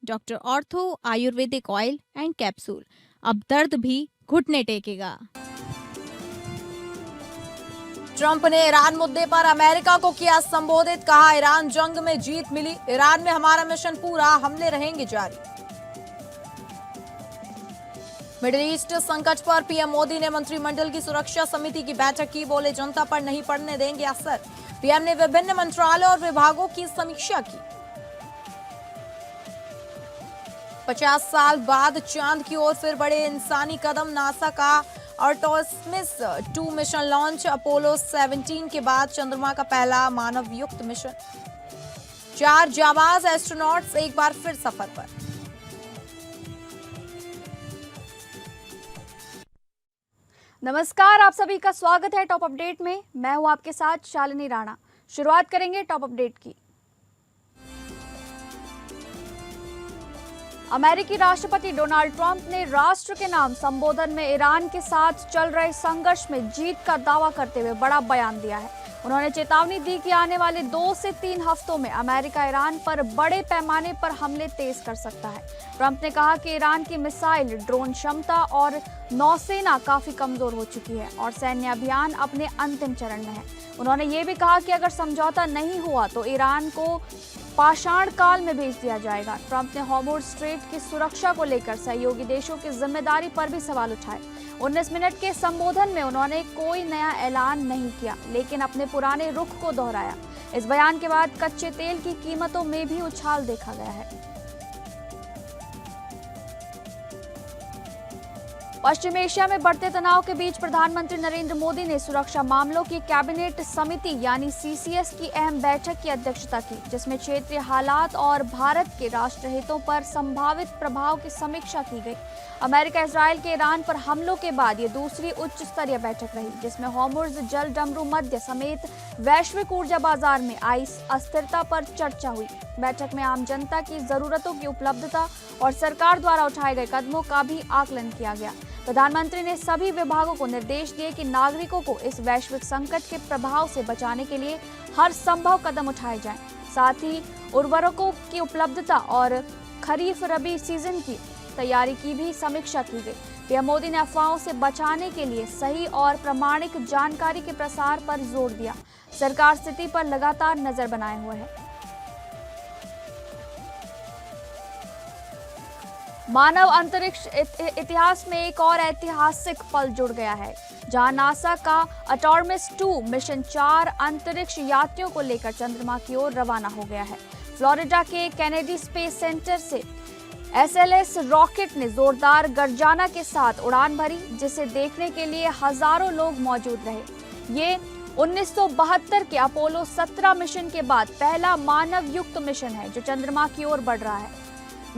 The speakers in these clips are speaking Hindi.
Doctor ortho Ayurvedic oil and capsule, अब दर्द भी घुटने टेकेगा। ट्रंप ने ईरान मुद्दे पर अमेरिका को किया संबोधित, कहा ईरान जंग में जीत मिली, ईरान में हमारा मिशन पूरा, हमले रहेंगे जारी। मिडिल ईस्ट संकट पर पीएम मोदी ने मंत्रिमंडल की सुरक्षा समिति की बैठक की, बोले जनता पर नहीं पड़ने देंगे असर। पीएम ने विभिन्न मंत्रालयों और विभागों की समीक्षा की। 50 साल बाद चांद की ओर फिर बड़े इंसानी कदम, नासा का आर्टेमिस 2 मिशन लॉन्च, अपोलो 17 के बाद चंद्रमा का पहला मानव युक्त मिशन। 4 जाबाज एस्ट्रोनॉट्स एक बार फिर सफर पर। नमस्कार, आप सभी का स्वागत है टॉप अपडेट में। मैं हूं आपके साथ शालिनी राणा। शुरुआत करेंगे टॉप अपडेट की। अमेरिकी राष्ट्रपति डोनाल्ड ट्रंप ने राष्ट्र के नाम संबोधन में ईरान के साथ चल रहे संघर्ष में जीत का दावा करते हुए बड़ा बयान दिया है। उन्होंने चेतावनी दी कि आने वाले 2 से 3 हफ्तों में अमेरिका ईरान पर बड़े पैमाने पर हमले तेज कर सकता है। ट्रंप ने कहा कि ईरान की मिसाइल, ड्रोन क्षमता और नौसेना काफी कमजोर हो चुकी है और सैन्य अभियान अपने अंतिम चरण में है। उन्होंने ये भी कहा कि अगर समझौता नहीं हुआ तो ईरान को पाषाण काल में भेज दिया जाएगा। ट्रंप ने हॉर्मुज़ स्ट्रेट की सुरक्षा को लेकर सहयोगी देशों की जिम्मेदारी पर भी सवाल उठाए। 19 मिनट के संबोधन में उन्होंने कोई नया ऐलान नहीं किया, लेकिन अपने पुराने रुख को दोहराया। इस बयान के बाद कच्चे तेल की कीमतों में भी उछाल देखा गया है। पश्चिम एशिया में बढ़ते तनाव के बीच प्रधानमंत्री नरेंद्र मोदी ने सुरक्षा मामलों की कैबिनेट समिति यानी सीसीएस की अहम बैठक की अध्यक्षता की, जिसमें क्षेत्रीय हालात और भारत के राष्ट्र हितों पर संभावित प्रभाव की समीक्षा की गई। अमेरिका इजरायल के ईरान पर हमलों के बाद ये दूसरी उच्च स्तरीय बैठक रही, जिसमें हॉर्मुज़ जल डमरू मध्य समेत वैश्विक ऊर्जा बाजार में आई अस्थिरता पर चर्चा हुई। बैठक में आम जनता की जरूरतों की उपलब्धता और सरकार द्वारा उठाए गए कदमों का भी आकलन किया गया। प्रधानमंत्री ने सभी विभागों को निर्देश दिए कि नागरिकों को इस वैश्विक संकट के प्रभाव से बचाने के लिए हर संभव कदम उठाए जाएं। साथ ही उर्वरकों की उपलब्धता और खरीफ रबी सीजन की तैयारी की भी समीक्षा की गई। पीएम मोदी ने अफवाहों से बचाने के लिए सही और प्रामाणिक जानकारी के प्रसार पर जोर दिया। सरकार स्थिति पर लगातार नजर बनाए हुए है। मानव अंतरिक्ष इतिहास में एक और ऐतिहासिक पल जुड़ गया है, जहां नासा का आर्टेमिस 2 मिशन 4 अंतरिक्ष यात्रियों को लेकर चंद्रमा की ओर रवाना हो गया है। फ्लोरिडा के केनेडी स्पेस सेंटर से एसएलएस रॉकेट ने जोरदार गर्जना के साथ उड़ान भरी, जिसे देखने के लिए हजारों लोग मौजूद रहे। ये 1972 के अपोलो 17 मिशन के बाद पहला मानव युक्त मिशन है जो चंद्रमा की ओर बढ़ रहा है।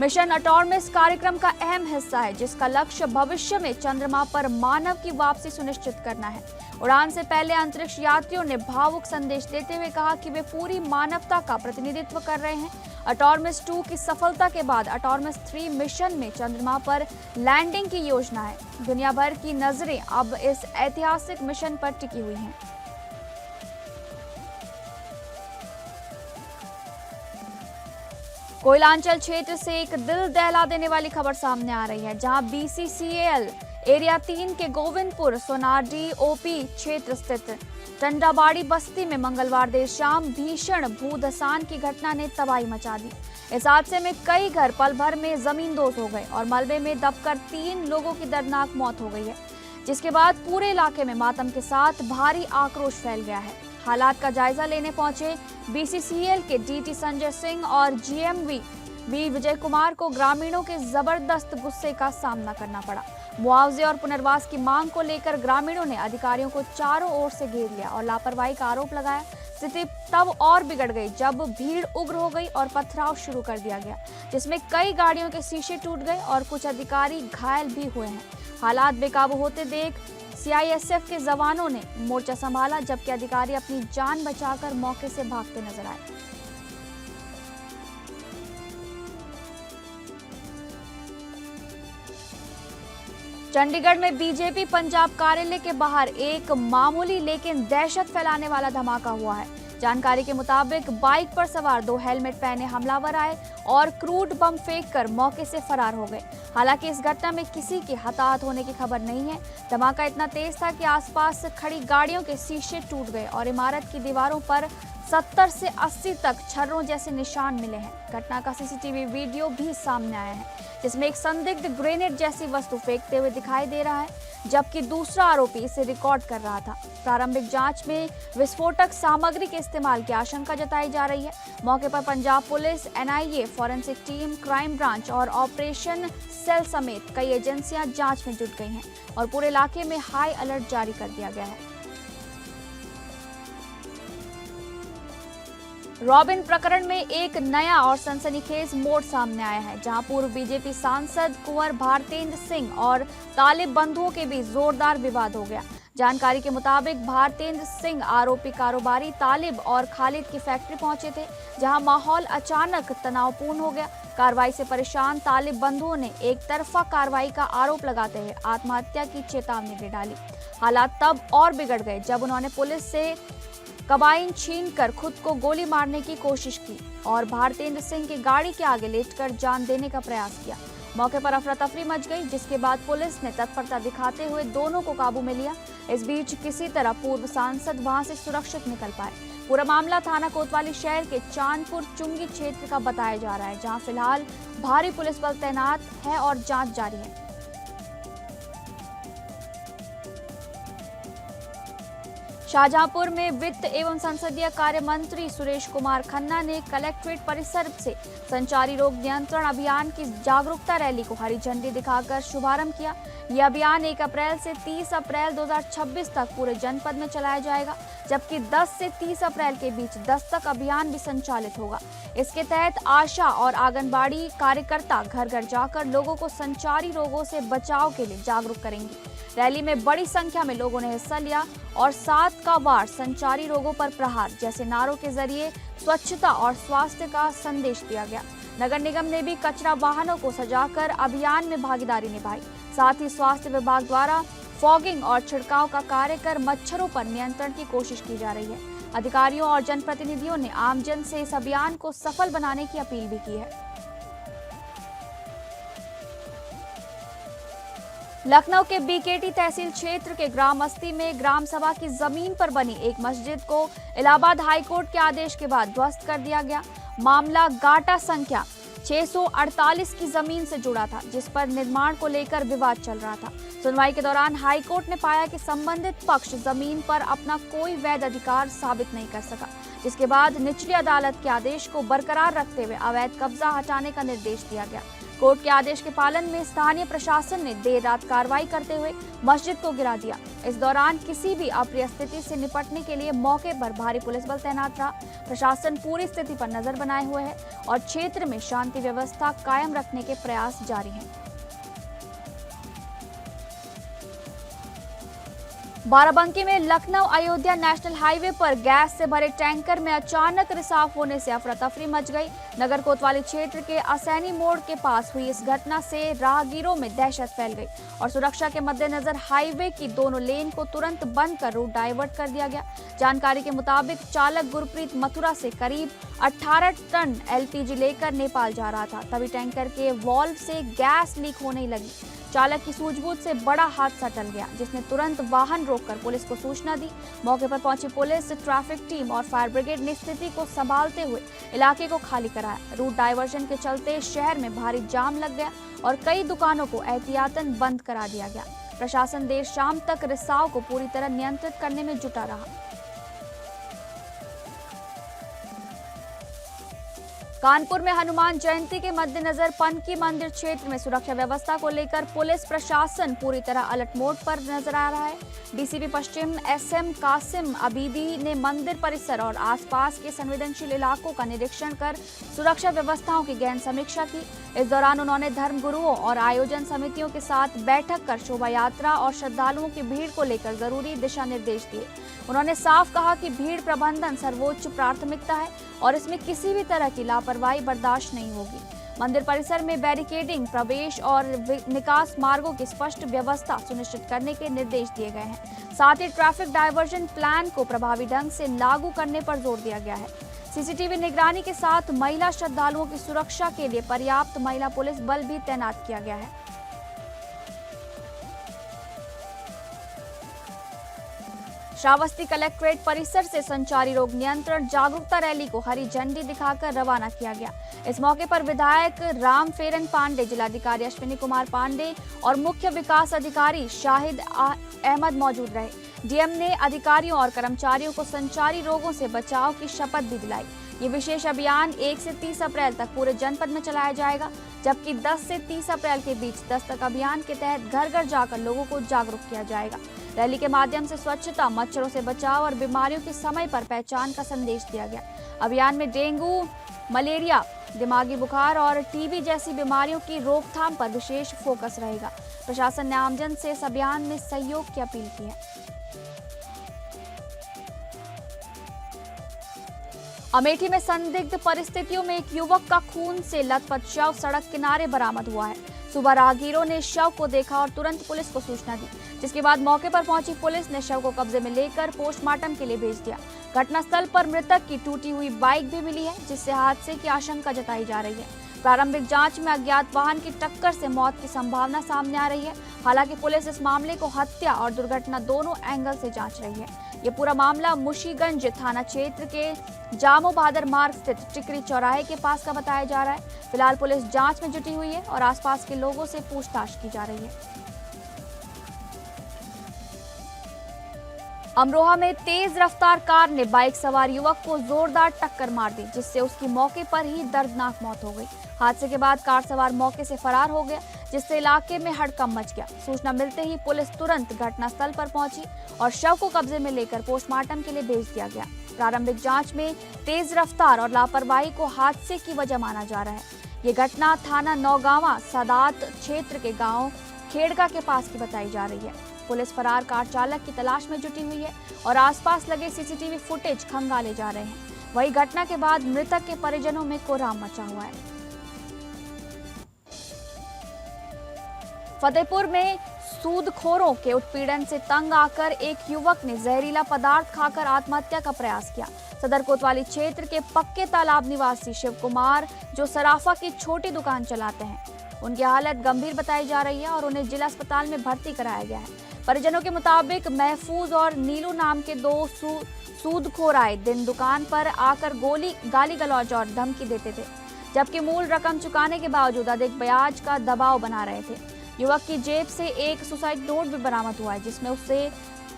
मिशन आर्टेमिस कार्यक्रम का अहम हिस्सा है, जिसका लक्ष्य भविष्य में चंद्रमा पर मानव की वापसी सुनिश्चित करना है। उड़ान से पहले अंतरिक्ष यात्रियों ने भावुक संदेश देते हुए कहा कि वे पूरी मानवता का प्रतिनिधित्व कर रहे हैं। आर्टेमिस 2 की सफलता के बाद आर्टेमिस 3 मिशन में चंद्रमा पर लैंडिंग की योजना है। दुनिया भर की नजरें अब इस ऐतिहासिक मिशन पर टिकी हुई हैं। कोयलांचल क्षेत्र से एक दिल दहला देने वाली खबर सामने आ रही है, जहां बीसीसीएल एरिया 3 के गोविंदपुर सोनाडी ओपी क्षेत्र स्थित टंडाबाड़ी बस्ती में मंगलवार देर शाम भीषण भूधसान की घटना ने तबाही मचा दी। इस हादसे में कई घर पल भर में जमींदोज हो गए और मलबे में दबकर 3 लोगों की दर्दनाक मौत हो गई है, जिसके बाद पूरे इलाके में मातम के साथ भारी आक्रोश फैल गया है। हालात का जायजा लेने पहुंचे बीसीसीएल के डीटी संजय सिंह और जीएमवी विजय कुमार को ग्रामीणों के जबरदस्त गुस्से का सामना करना पड़ा। मुआवजे और पुनर्वास की मांग को लेकर ग्रामीणों ने अधिकारियों को चारों ओर से घेर लिया और लापरवाही का आरोप लगाया। स्थिति तब और बिगड़ गई जब भीड़ उग्र हो गई और पथराव शुरू कर दिया गया, जिसमें कई गाड़ियों के शीशे टूट गए और कुछ अधिकारी घायल भी हुए हैं। हालात बेकाबू होते देख सीआईएसएफ के जवानों ने मोर्चा संभाला, जबकि अधिकारी अपनी जान बचाकर मौके से भागते नजर आए। चंडीगढ़ में बीजेपी पंजाब कार्यालय के बाहर एक मामूली लेकिन दहशत फैलाने वाला धमाका हुआ है। जानकारी के मुताबिक बाइक पर सवार 2 हेलमेट पहने हमलावर आए और क्रूड बम फेंककर मौके से फरार हो गए। हालांकि इस घटना में किसी के हताहत होने की खबर नहीं है। धमाका इतना तेज था कि आसपास खड़ी गाड़ियों के शीशे टूट गए और इमारत की दीवारों पर 70 से 80 तक छर्रों जैसे निशान मिले हैं। घटना का सीसीटीवी वीडियो भी सामने आया है, जिसमें एक संदिग्ध ग्रेनेड जैसी वस्तु फेंकते हुए दिखाई दे रहा है, जबकि दूसरा आरोपी इसे रिकॉर्ड कर रहा था। प्रारंभिक जांच में विस्फोटक सामग्री के इस्तेमाल की आशंका जताई जा रही है। मौके पर Punjab police, NIA, forensic team, crime branch और ऑपरेशन सेल समेत कई एजेंसियां जांच में जुट गई हैं और पूरे इलाके में हाई अलर्ट जारी कर दिया गया है। रॉबिन प्रकरण में एक नया और सनसनीखेज मोड़ सामने आया है, जहां पूर्व बीजेपी सांसद कुंवर भारतेंद्र सिंह और तालिब बंधुओं के बीच जोरदार विवाद हो गया। जानकारी के मुताबिक भारतेंद्र सिंह आरोपी कारोबारी तालिब और खालिद की फैक्ट्री पहुंचे थे, जहां माहौल अचानक तनावपूर्ण हो गया। कार्रवाई से परेशान तालिब बंधुओं ने एक तरफा कार्रवाई का आरोप लगाते हुए आत्महत्या की चेतावनी दे डाली। हालात तब और बिगड़ गए जब उन्होंने पुलिस से कबाइन छीनकर खुद को गोली मारने की कोशिश की और भारतेंद्र सिंह की गाड़ी के आगे लेटकर जान देने का प्रयास किया। मौके पर अफरा तफरी मच गई, जिसके बाद पुलिस ने तत्परता दिखाते हुए दोनों को काबू में लिया। इस बीच किसी तरह पूर्व सांसद वहां से सुरक्षित निकल पाए। पूरा मामला थाना कोतवाली शहर के चांदपुर चुंगी क्षेत्र का बताया जा रहा है, जहां फिलहाल भारी पुलिस बल तैनात है और जांच जारी है। शाहजहांपुर में वित्त एवं संसदीय कार्य मंत्री सुरेश कुमार खन्ना ने कलेक्ट्रेट परिसर से संचारी रोग नियंत्रण अभियान की जागरूकता रैली को हरी झंडी दिखाकर शुभारंभ किया। यह अभियान 1 अप्रैल से 30 अप्रैल 2026 तक पूरे जनपद में चलाया जाएगा, जबकि 10 से 30 अप्रैल के बीच दस्तक अभियान भी संचालित होगा। इसके तहत आशा और आंगनबाड़ी कार्यकर्ता घर घर जाकर लोगों को संचारी रोगों से बचाव के लिए जागरूक करेंगी। रैली में बड़ी संख्या में लोगों ने हिस्सा लिया और 7 का वार संचारी रोगों पर प्रहार जैसे नारों के जरिए स्वच्छता और स्वास्थ्य का संदेश दिया गया। नगर निगम ने भी कचरा वाहनों को सजाकर अभियान में भागीदारी निभाई। साथ ही स्वास्थ्य विभाग द्वारा फॉगिंग और छिड़काव का कार्य कर मच्छरों पर नियंत्रण की कोशिश की जा रही है। अधिकारियों और जनप्रतिनिधियों ने आमजन से इस अभियान को सफल बनाने की अपील भी की है। लखनऊ के बीकेटी तहसील क्षेत्र के ग्राम अस्ती में ग्राम सभा की जमीन पर बनी एक मस्जिद को इलाहाबाद हाईकोर्ट के आदेश के बाद ध्वस्त कर दिया गया। मामला गाटा संख्या 648 की जमीन से जुड़ा था, जिस पर निर्माण को लेकर विवाद चल रहा था। सुनवाई के दौरान हाईकोर्ट ने पाया कि संबंधित पक्ष जमीन पर अपना कोई वैध अधिकार साबित नहीं कर सका, जिसके बाद निचली अदालत के आदेश को बरकरार रखते हुए अवैध कब्जा हटाने का निर्देश दिया गया। कोर्ट के आदेश के पालन में स्थानीय प्रशासन ने देर रात कार्रवाई करते हुए मस्जिद को गिरा दिया। इस दौरान किसी भी अप्रिय स्थिति से निपटने के लिए मौके पर भारी पुलिस बल तैनात रहा। प्रशासन पूरी स्थिति पर नजर बनाए हुए है और क्षेत्र में शांति व्यवस्था कायम रखने के प्रयास जारी हैं। बाराबंकी में लखनऊ अयोध्या नेशनल हाईवे पर गैस से भरे टैंकर में अचानक रिसाव होने से अफरा तफरी मच गई। नगर कोतवाली क्षेत्र के असैनी मोड़ के पास हुई इस घटना से राहगीरों में दहशत फैल गई और सुरक्षा के मद्देनजर हाईवे की दोनों लेन को तुरंत बंद कर रूट डाइवर्ट कर दिया गया। जानकारी के मुताबिक चालक गुरप्रीत मथुरा से करीब 18 टन एलपीजी लेकर नेपाल जा रहा था, तभी टैंकर के वाल्व से गैस लीक होने लगी। चालक की सूझबूझ से बड़ा हादसा टल गया, जिसने तुरंत वाहन रोककर पुलिस को सूचना दी। मौके पर पहुंची पुलिस, ट्रैफिक टीम और फायर ब्रिगेड ने स्थिति को संभालते हुए इलाके को खाली कराया। रूट डाइवर्जन के चलते शहर में भारी जाम लग गया और कई दुकानों को एहतियातन बंद करा दिया गया। प्रशासन देर शाम तक रिसाव को पूरी तरह नियंत्रित करने में जुटा रहा। कानपुर में हनुमान जयंती के मद्देनजर पनकी मंदिर क्षेत्र में सुरक्षा व्यवस्था को लेकर पुलिस प्रशासन पूरी तरह अलर्ट मोड पर नजर आ रहा है। डीसीपी पश्चिम एसएम कासिम अबीदी ने मंदिर परिसर और आसपास के संवेदनशील इलाकों का निरीक्षण कर सुरक्षा व्यवस्थाओं की गहन समीक्षा की। इस दौरान उन्होंने धर्मगुरुओं और आयोजन समितियों के साथ बैठक कर शोभा यात्रा और श्रद्धालुओं की भीड़ को लेकर जरूरी दिशा निर्देश दिए। उन्होंने साफ कहा कि भीड़ प्रबंधन सर्वोच्च प्राथमिकता है और इसमें किसी भी तरह की लापरवाही बर्दाश्त नहीं होगी। मंदिर परिसर में बैरिकेडिंग, प्रवेश और निकास मार्गों की स्पष्ट व्यवस्था सुनिश्चित करने के निर्देश दिए गए हैं। साथ ही ट्रैफिक डायवर्जन प्लान को प्रभावी ढंग से लागू करने पर जोर दिया गया है। सीसीटीवी निगरानी के साथ महिला श्रद्धालुओं की सुरक्षा के लिए पर्याप्त महिला पुलिस बल भी तैनात किया गया है। श्रावस्ती कलेक्ट्रेट परिसर से संचारी रोग नियंत्रण जागरूकता रैली को हरी झंडी दिखाकर रवाना किया गया। इस मौके पर विधायक राम फेरन पांडे, जिलाधिकारी अश्विनी कुमार पांडे और मुख्य विकास अधिकारी शाहिद अहमद मौजूद रहे। डीएम ने अधिकारियों और कर्मचारियों को संचारी रोगों से बचाव की शपथ भी दिलाई। ये विशेष अभियान 1 से 30 अप्रैल तक पूरे जनपद में चलाया जाएगा, जबकि 10 से 30 अप्रैल के बीच दस्तक अभियान के तहत घर घर जाकर लोगों को जागरूक किया जाएगा। रैली के माध्यम से स्वच्छता, मच्छरों से बचाव और बीमारियों की समय पर पहचान का संदेश दिया गया। अभियान में डेंगू, मलेरिया, दिमागी बुखार और टीबी जैसी बीमारियों की रोकथाम पर विशेष फोकस रहेगा। प्रशासन ने आमजन से इस अभियान में सहयोग की अपील की है। अमेठी में संदिग्ध परिस्थितियों में एक युवक का खून से लथपथ शव सड़क किनारे बरामद हुआ है। सुबह राहगीरों ने शव को देखा और तुरंत पुलिस को सूचना दी, जिसके बाद मौके पर पहुंची पुलिस ने शव को कब्जे में लेकर पोस्टमार्टम के लिए भेज दिया। घटनास्थल पर मृतक की टूटी हुई बाइक भी मिली है, जिससे हादसे की आशंका जताई जा रही है। प्रारंभिक जांच में अज्ञात वाहन की टक्कर से मौत की संभावना सामने आ रही है। हालांकि पुलिस इस मामले को हत्या और दुर्घटना दोनों एंगल से जांच रही है। ये पूरा मामला मुशीगंज थाना क्षेत्र के जामो बहादुर मार्ग स्थित टिकरी चौराहे के पास का बताया जा रहा है। फिलहाल पुलिस जांच में जुटी हुई है और आसपास के लोगों से पूछताछ की जा रही है। अमरोहा में तेज रफ्तार कार ने बाइक सवार युवक को जोरदार टक्कर मार दी, जिससे उसकी मौके पर ही दर्दनाक मौत हो गई। हादसे के बाद कार सवार मौके से फरार हो गया, जिससे इलाके में हड़कंप मच गया। सूचना मिलते ही पुलिस तुरंत घटनास्थल पर पहुंची और शव को कब्जे में लेकर पोस्टमार्टम के लिए भेज दिया गया। प्रारंभिक जांच में तेज रफ्तार और लापरवाही को हादसे की वजह माना जा रहा है। ये घटना थाना नौगावा सादात क्षेत्र के गांव खेड़का के पास की बताई जा रही है। पुलिस फरार कार चालक की तलाश में जुटी हुई है और आसपास लगे सीसीटीवी फुटेज खंगाले जा रहे हैं। वहीं घटना के बाद मृतक के परिजनों में कोहराम मचा हुआ है। फतेहपुर में सूदखोरों के उत्पीड़न से तंग आकर एक युवक ने जहरीला पदार्थ खाकर आत्महत्या का प्रयास किया। सदर कोतवाली क्षेत्र के पक्के तालाब निवासी शिव कुमार, जो सराफा की छोटी दुकान चलाते हैं, उनकी हालत गंभीर बताई जा रही है और उन्हें जिला अस्पताल में भर्ती कराया गया है। परिजनों के मुताबिक महफूज और नीलू नाम के दो सूदखोर आए दिन दुकान पर आकर गाली गलौज और धमकी देते थे, जबकि मूल रकम चुकाने के बावजूद अधिक ब्याज का दबाव बना रहे थे। युवक की जेब से एक सुसाइड नोट भी बरामद हुआ है, जिसमें उससे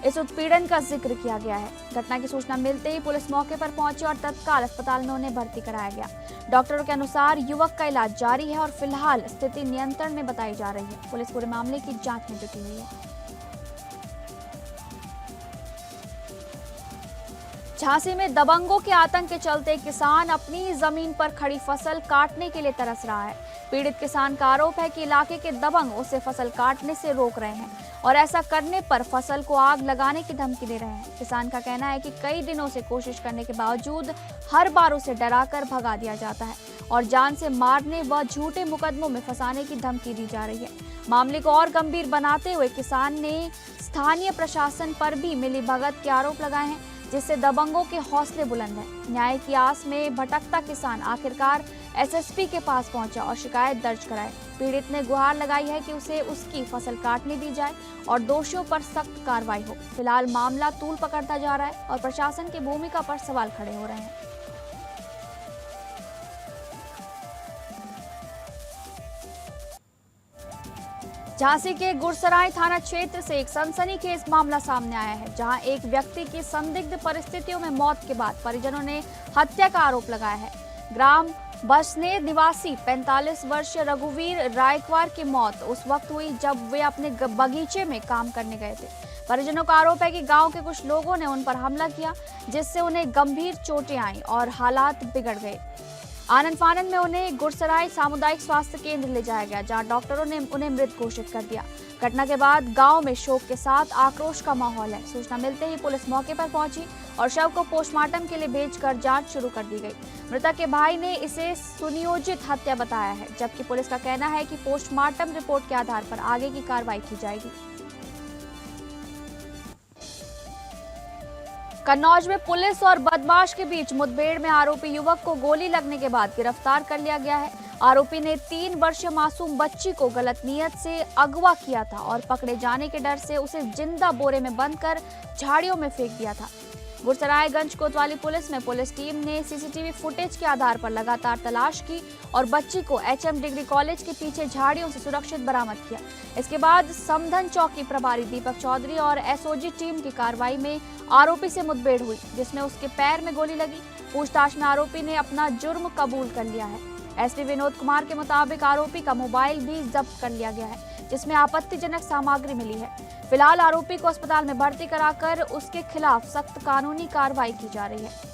इस उत्पीड़न का जिक्र किया गया है। घटना की सूचना मिलते ही पुलिस मौके पर पहुंची और तत्काल अस्पताल में उन्हें भर्ती कराया गया। डॉक्टरों के अनुसार युवक का इलाज जारी है और फिलहाल स्थिति नियंत्रण में बताई जा रही है। पुलिस पूरे मामले की जांच में जुटी हुई है। झांसी में दबंगों के आतंक के चलते किसान अपनी जमीन पर खड़ी फसल काटने के लिए तरस रहा है। पीड़ित किसान का आरोप है कि इलाके के दबंग उसे फसल काटने से रोक रहे हैं और ऐसा करने पर फसल को आग लगाने की धमकी दे रहे हैं। किसान का कहना है कि कई दिनों से कोशिश करने के बावजूद हर बार उसे डराकर भगा दिया जाता है और जान से मारने व झूठे मुकदमों में फंसाने की धमकी दी जा रही है। मामले को और गंभीर बनाते हुए किसान ने स्थानीय प्रशासन पर भी मिलीभगत के आरोप लगाए हैं, जिससे दबंगों के हौसले बुलंद हैं। न्याय की आस में भटकता किसान आखिरकार एसएसपी के पास पहुंचा और शिकायत दर्ज कराई। पीड़ित ने गुहार लगाई है कि उसे उसकी फसल काटने दी जाए और दोषियों पर सख्त कार्रवाई हो। फिलहाल मामला तूल पकड़ता जा रहा है और प्रशासन की भूमिका पर सवाल खड़े हो रहे हैं। झांसी के गुरसराय थाना क्षेत्र से एक सनसनीखेज मामला सामने आया है, जहां एक व्यक्ति की संदिग्ध परिस्थितियों में मौत के बाद परिजनों ने हत्या का आरोप लगाया है। ग्राम बसनेर निवासी 45 वर्षीय रघुवीर रायकवार की मौत उस वक्त हुई जब वे अपने बगीचे में काम करने गए थे। परिजनों का आरोप है कि गांव के कुछ लोगों ने उन पर हमला किया, जिससे उन्हें गंभीर चोटें आईं और हालात बिगड़ गए। आनन फानन में उन्हें गुरसराय सामुदायिक स्वास्थ्य केंद्र ले जाया गया, जहां डॉक्टरों ने उन्हें मृत घोषित कर दिया। घटना के बाद गांव में शोक के साथ आक्रोश का माहौल है। सूचना मिलते ही पुलिस मौके पर पहुंची और शव को पोस्टमार्टम के लिए भेजकर जांच शुरू कर दी गई। मृतक के भाई ने इसे सुनियोजित हत्या बताया है, जबकि पुलिस का कहना है कि पोस्टमार्टम रिपोर्ट के आधार पर आगे की कार्रवाई की जाएगी। कन्नौज में पुलिस और बदमाश के बीच मुठभेड़ में आरोपी युवक को गोली लगने के बाद गिरफ्तार कर लिया गया है। आरोपी ने 3 वर्षीय मासूम बच्ची को गलत नीयत से अगवा किया था और पकड़े जाने के डर से उसे जिंदा बोरे में बंद कर झाड़ियों में फेंक दिया था। गुरसरायगंज कोतवाली पुलिस में पुलिस टीम ने सीसीटीवी फुटेज के आधार पर लगातार तलाश की और बच्ची को एचएम डिग्री कॉलेज के पीछे झाड़ियों से सुरक्षित बरामद किया। इसके बाद समधन चौकी प्रभारी दीपक चौधरी और एसओजी टीम की कार्रवाई में आरोपी से मुठभेड़ हुई, जिसमें उसके पैर में गोली लगी। पूछताछ में आरोपी ने अपना जुर्म कबूल कर लिया है। एसपी विनोद कुमार के मुताबिक आरोपी का मोबाइल भी जब्त कर लिया गया है, जिसमें आपत्तिजनक सामग्री मिली है। फिलहाल आरोपी को अस्पताल में भर्ती कराकर उसके खिलाफ सख्त कानूनी कार्रवाई की जा रही है।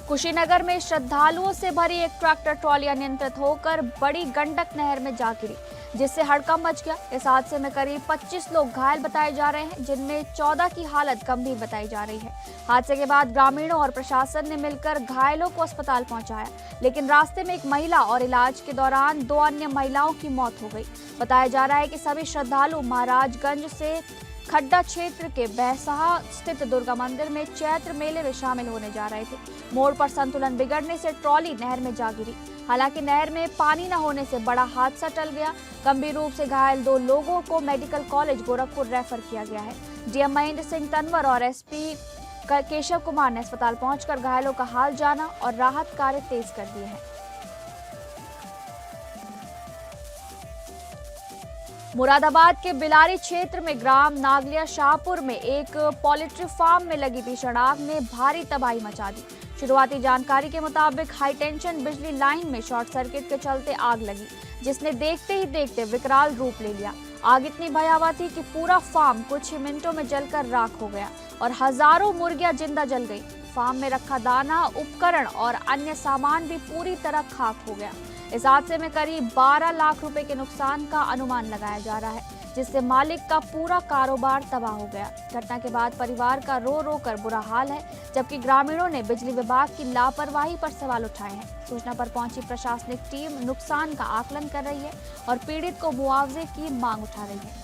कुशीनगर में श्रद्धालुओं से भरी एक ट्रैक्टर ट्रॉली अनियंत्रित होकर बड़ी गंडक नहर में जा गिरी, जिससे हड़कंप मच गया। इस हादसे में करीब 25 लोग घायल बताए जा रहे हैं, जिनमें 14 की हालत गंभीर बताई जा रही है। हादसे के बाद ग्रामीणों और प्रशासन ने मिलकर घायलों को अस्पताल पहुंचाया, लेकिन रास्ते में एक महिला और इलाज के दौरान 2 अन्य महिलाओं की मौत हो गई। बताया जा रहा है कि सभी श्रद्धालु महाराजगंज से खड्डा क्षेत्र के बैसाहा स्थित दुर्गा मंदिर में चैत्र मेले में शामिल होने जा रहे थे। मोड़ पर संतुलन बिगड़ने से ट्रॉली नहर में जा गिरी। हालांकि नहर में पानी न होने से बड़ा हादसा टल गया। गंभीर रूप से घायल 2 लोगों को मेडिकल कॉलेज गोरखपुर रेफर किया गया है। डीएम महेंद्र सिंह तंवर और एसपी केशव कुमार ने अस्पताल पहुंचकर घायलों का हाल जाना और राहत कार्य तेज कर दिए हैं। मुरादाबाद के बिलारी क्षेत्र में ग्राम नागलिया शाहपुर में एक पोल्ट्री फार्म में लगी भीषण आग ने भारी तबाही मचा दी। शुरुआती जानकारी के मुताबिक हाई टेंशन बिजली लाइन में शॉर्ट सर्किट के चलते आग लगी, जिसने देखते ही देखते विकराल रूप ले लिया। आग इतनी भयावह थी कि पूरा फार्म कुछ ही मिनटों में जलकर राख हो गया और हजारों मुर्गियां जिंदा जल गई। फार्म में रखा दाना, उपकरण और अन्य सामान भी पूरी तरह खाक हो गया। इस हादसे में करीब 12 लाख रुपए के नुकसान का अनुमान लगाया जा रहा है, जिससे मालिक का पूरा कारोबार तबाह हो गया। घटना के बाद परिवार का रो रो कर बुरा हाल है, जबकि ग्रामीणों ने बिजली विभाग की लापरवाही पर सवाल उठाए हैं। सूचना पर पहुंची प्रशासनिक टीम नुकसान का आकलन कर रही है और पीड़ित को मुआवजे की मांग उठा रही है।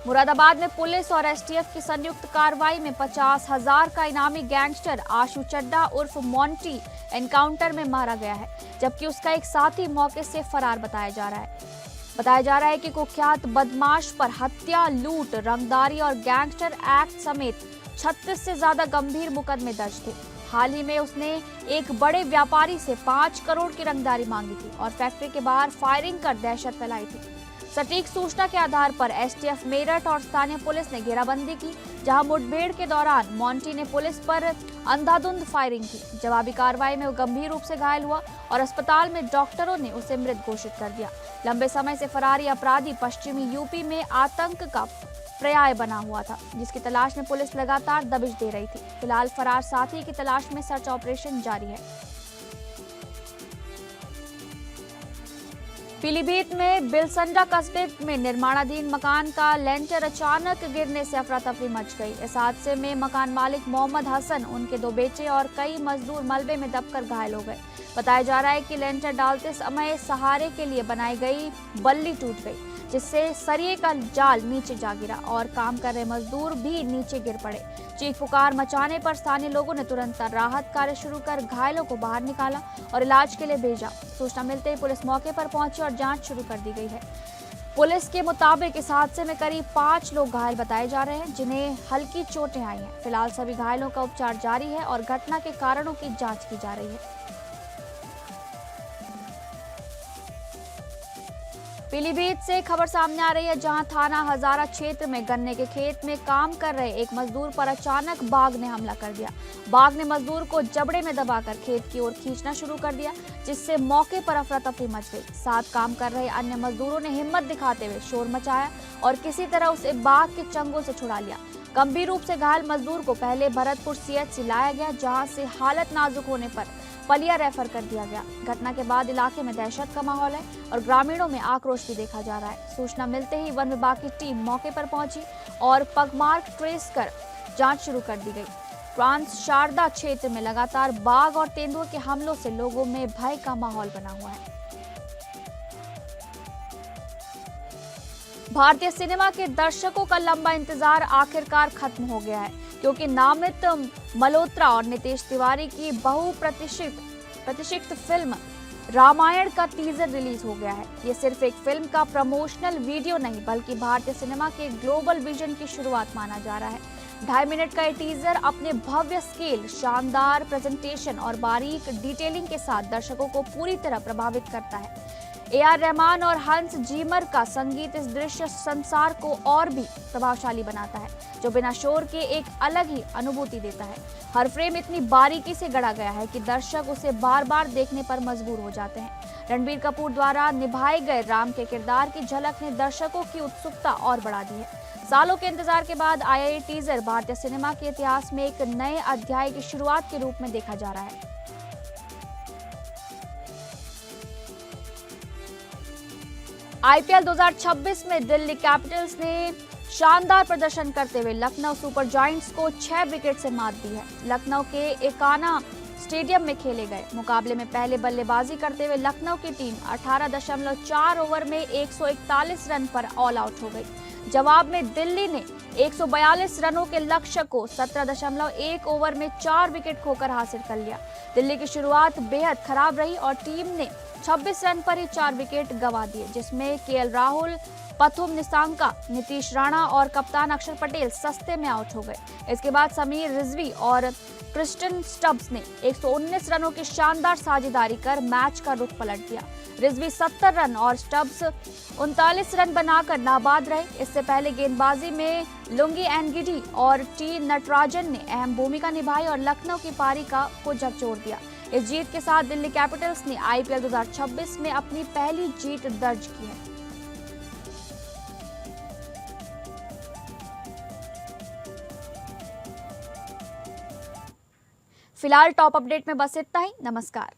मुरादाबाद में पुलिस और एसटीएफ की संयुक्त कार्रवाई में 50,000 का इनामी गैंगस्टर आशु चड्डा उर्फ मोंटी एनकाउंटर में मारा गया है, जबकि उसका एक साथी मौके से फरार बताया जा रहा है कि कुख्यात बदमाश पर हत्या, लूट, रंगदारी और गैंगस्टर एक्ट समेत 36 से ज्यादा गंभीर मुकदमे दर्ज थे। हाल ही में उसने एक बड़े व्यापारी से 5 करोड़ की रंगदारी मांगी थी और फैक्ट्री के बाहर फायरिंग कर दहशत फैलाई थी। सटीक सूचना के आधार पर एसटीएफ मेरठ और स्थानीय पुलिस ने घेराबंदी की, जहां मुठभेड़ के दौरान मोंटी ने पुलिस पर अंधाधुंध फायरिंग की। जवाबी कार्रवाई में वो गंभीर रूप से घायल हुआ और अस्पताल में डॉक्टरों ने उसे मृत घोषित कर दिया। लंबे समय से फरारी अपराधी पश्चिमी यूपी में आतंक का पर्याय बना हुआ था, जिसकी तलाश में पुलिस लगातार दबिश दे रही थी। फिलहाल फरार साथी की तलाश में सर्च ऑपरेशन जारी है। पीलीभीत में बिलसंडा कस्बे में निर्माणाधीन मकान का लेंटर अचानक गिरने से अफरा तफरी मच गई। इस हादसे में मकान मालिक मोहम्मद हसन, उनके 2 बेटे और कई मजदूर मलबे में दबकर घायल हो गए। बताया जा रहा है कि लेंटर डालते समय सहारे के लिए बनाई गई बल्ली टूट गई, जिससे सरिये का जाल नीचे जा गिरा और काम कर रहे मजदूर भी नीचे गिर पड़े। चीख पुकार मचाने पर स्थानीय लोगों ने तुरंत राहत कार्य शुरू कर घायलों को बाहर निकाला और इलाज के लिए भेजा। सूचना मिलते ही पुलिस मौके पर पहुंची और जांच शुरू कर दी गई है। पुलिस के मुताबिक इस हादसे में करीब 5 लोग घायल बताए जा रहे हैं, जिन्हें हल्की चोटें आई हैं। फिलहाल सभी घायलों का उपचार जारी है और घटना के कारणों की जाँच की जा रही है। पीलीभीत से खबर सामने आ रही है, जहां थाना हजारा क्षेत्र में गन्ने के खेत में काम कर रहे एक मजदूर पर अचानक बाघ ने हमला कर दिया। बाघ ने मजदूर को जबड़े में दबाकर खेत की ओर खींचना शुरू कर दिया, जिससे मौके पर अफरा तफरी मच गई। साथ काम कर रहे अन्य मजदूरों ने हिम्मत दिखाते हुए शोर मचाया और किसी तरह उसे बाघ के चंगुल से छुड़ा लिया। गंभीर रूप से घायल मजदूर को पहले भरतपुर सीएचसी लाया गया, जहां से हालत नाजुक होने पर पलिया रेफर कर दिया गया। घटना के बाद इलाके में दहशत का माहौल है और ग्रामीणों में आक्रोश भी देखा जा रहा है। सूचना मिलते ही वन विभाग की टीम मौके पर पहुंची और पगमार्क ट्रेस कर जांच शुरू कर दी गई। ट्रांस शारदा क्षेत्र में लगातार बाघ और तेंदुए के हमलों से लोगों में भय का माहौल बना हुआ है। भारतीय सिनेमा के दर्शकों का लंबा इंतजार आखिरकार खत्म हो गया है, क्योंकि नामित मल्होत्रा और नितेश तिवारी की बहुप्रतीक्षित फिल्म रामायण का टीजर रिलीज हो गया है। ये सिर्फ एक फिल्म का प्रमोशनल वीडियो नहीं, बल्कि भारतीय सिनेमा के ग्लोबल विजन की शुरुआत माना जा रहा है। 2.5 मिनट का ये टीजर अपने भव्य स्केल, शानदार प्रेजेंटेशन और बारीक डिटेलिंग के साथ दर्शकों को पूरी तरह प्रभावित करता है। AR रहमान और हंस जीमर का संगीत इस दृश्य संसार को और भी प्रभावशाली बनाता है, जो बिना शोर के एक अलग ही अनुभूति देता है। हर फ्रेम इतनी बारीकी से गढ़ा गया है कि दर्शक उसे बार बार देखने पर मजबूर हो जाते हैं। रणबीर कपूर द्वारा निभाए गए राम के किरदार की झलक ने दर्शकों की उत्सुकता और बढ़ा दी है। सालों के इंतजार के बाद आया ये टीजर भारतीय सिनेमा के इतिहास में एक नए अध्याय की शुरुआत के रूप में देखा जा रहा है। IPL 2026 में दिल्ली कैपिटल्स ने शानदार प्रदर्शन करते हुए लखनऊ सुपर जायंट्स को 6 विकेट से मात दी है। लखनऊ के एकाना स्टेडियम में खेले गए मुकाबले में पहले बल्लेबाजी करते हुए लखनऊ की टीम 18.4 ओवर में 141 रन पर ऑल आउट हो गई। जवाब में दिल्ली ने 142 रनों के लक्ष्य को 17.1 ओवर में 4 विकेट खोकर हासिल कर लिया। दिल्ली की शुरुआत बेहद खराब रही और टीम ने 26 रन पर ही 4 विकेट गंवा दिए, जिसमें KL राहुल, पथुम निसांका, नीतीश राणा और कप्तान अक्षर पटेल सस्ते में आउट हो गए। इसके बाद समीर रिजवी और क्रिस्टन स्टब्स ने 119 रनों की शानदार साझेदारी कर मैच का रुख पलट दिया। रिजवी 70 रन और स्टब्स 39 रन बनाकर नाबाद रहे। इससे पहले गेंदबाजी में लुंगी एनगिडी और T नटराजन ने अहम भूमिका निभाई और लखनऊ की पारी को झकझोर दिया। इस जीत के साथ दिल्ली कैपिटल्स ने IPL 2026 में अपनी पहली जीत दर्ज की है। फिलहाल टॉप अपडेट में बस इतना ही। नमस्कार।